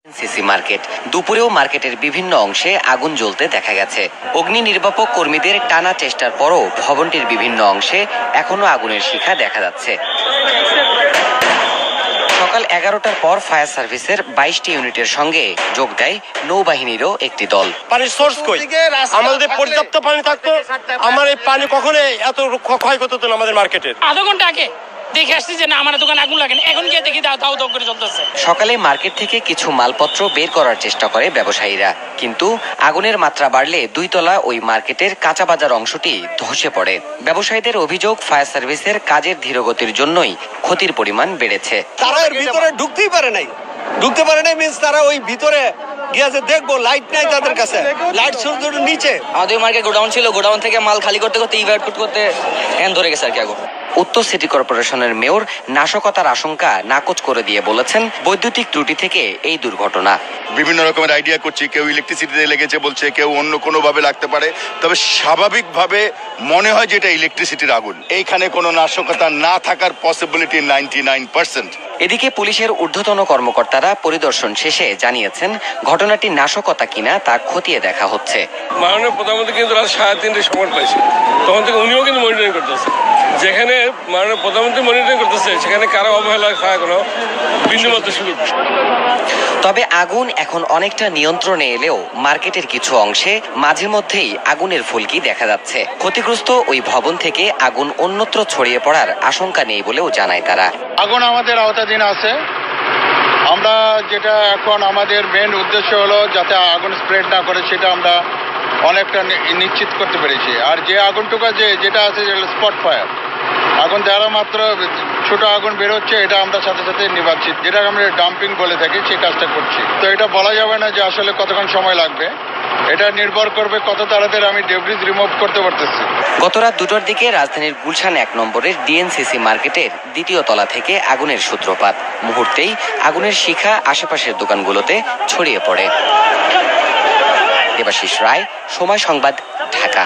CC market দুপুরেও মার্কেটের বিভিন্ন অংশে আগুন জ্বলতে দেখা গেছে। অগ্নি নির্বাপক কর্মীদের টানা চেষ্টার পরও ভবনটির বিভিন্ন অংশে এখনো আগুনের শিখা দেখা যাচ্ছে। সকাল 11টার পর ফায়ার সার্ভিসের 22টি ইউনিটের সঙ্গে যোগ দেয় নৌবাহিনীরও একটি দল। পানির সোর্স কই? আমাদের পর্যাপ্ত পানি থাকতো, আমার এই পানি কখনো এত ক্ষয় করতো না আমাদের মার্কেটের। আধা ঘন্টা আগে দেখে আসছি যে না আমার দোকান আগুন লাগে, এখন গিয়ে দেখি দাও দাও করে চলতেছে। সকালে মার্কেট থেকে কিছু মালপত্র বের করার চেষ্টা করে ব্যবসায়ীরা, কিন্তু আগুনের মাত্রা বাড়লে দুইতলা ওই মার্কেটের কাঁচা বাজার অংশটি ধসে পড়ে। ব্যবসায়ীদের অভিযোগ, ফায়ার সার্ভিসের কাজের ধীরগতির জন্যই ক্ষতির পরিমাণ বেড়েছে। তারা এর ভিতরে ঢুকতে পারে নাই মিন্স তারা ওই ভিতরে গিয়েছে, দেখবো লাইট নাই তাদের কাছে, লাইট সূর্যের নিচে। আমাদের মার্কেট গোডাউন ছিল, গোডাউন থেকে মাল খালি করতে করতে ইভাকুয়েট করতে ধরে গেছে আর কি আগুন। উত্তর সিটি কর্পোরেশনের মেয়র নাশকতার আশঙ্কা নাকচ করে দিয়ে বলেছেন, বৈদ্যুতিক ত্রুটি থেকে এই দুর্ঘটনা। বিভিন্ন রকমের আইডিয়া করছি, কেউ ইলেকট্রিসিটিতে লেগেছে বলছে, কেউ অন্য কোনো ভাবে লাগতে পারে, তবে স্বাভাবিকভাবে মনে হয় যে এটা ইলেকট্রিসিটির আগুন। এইখানে কোনো নাশকতা না থাকার পসিবিলিটি 99%। এদিকে পুলিশের ঊর্ধ্বতন কর্মকর্তারা পরিদর্শন শেষে জানিয়েছেন, ঘটনাটি নাশকতা কিনা তা খতিয়ে দেখা হচ্ছে। মাননীয় প্রধানমন্ত্রী কিন্তু রাত 3:30 সময় পাইছে, তখন থেকে উনিও কিন্তু মনিটরিং করতেছে। যেখানে মাননীয় প্রধানমন্ত্রী মনিটরিং করতেছে সেখানে কারো অবহেলা থাকা কোনো বিন্দুমাত্র সুযোগ। তবে আগুন এখন অনেকটা নিয়ন্ত্রণে এলেও মার্কেটের কিছু অংশে মাঝে মধ্যেই আগুনের ফুলকি দেখা যাচ্ছে। ক্ষতিগ্রস্ত ওই ভবন থেকে আগুন অন্যত্র ছড়িয়ে পড়ার আশঙ্কা নেই বলেও জানায় তারা। আগুন আমাদের আওতাধীন আছে। আমরা যেটা এখন আমাদের মেন উদ্দেশ্য হলো যাতে আগুন স্প্রেড না করে, সেটা আমরা অনেকটা নিশ্চিত করতে পেরেছি। আর যে আগুনটুকু যেটা আছে স্পট ফায়ার, আগুন দ্বারা মাত্র ছোট আগুন বেরোচ্ছে, এটা আমরা সাথে সাথে নিভাচ্ছি, যেটা আমরা ডাম্পিং বলে থাকি, সেই কাজটা করছি। তো এটা বলা যাবে না যে আসলে কতক্ষণ সময় লাগবে, এটা নির্ভর করবে কত তাড়াতাড়ি আমি ডেব্রিজ রিমুভ করতে পারতেছি। গত রাত 2টার দিকে রাজধানীর গুলশান 1 নম্বরের ডিএনসিসি মার্কেটের 2য় তলা থেকে আগুনের সূত্রপাত। মুহূর্তেই আগুনের শিখা আশেপাশের দোকানগুলোতে ছড়িয়ে পড়ে। দেবাশিস রায়, সময় সংবাদ, ঢাকা।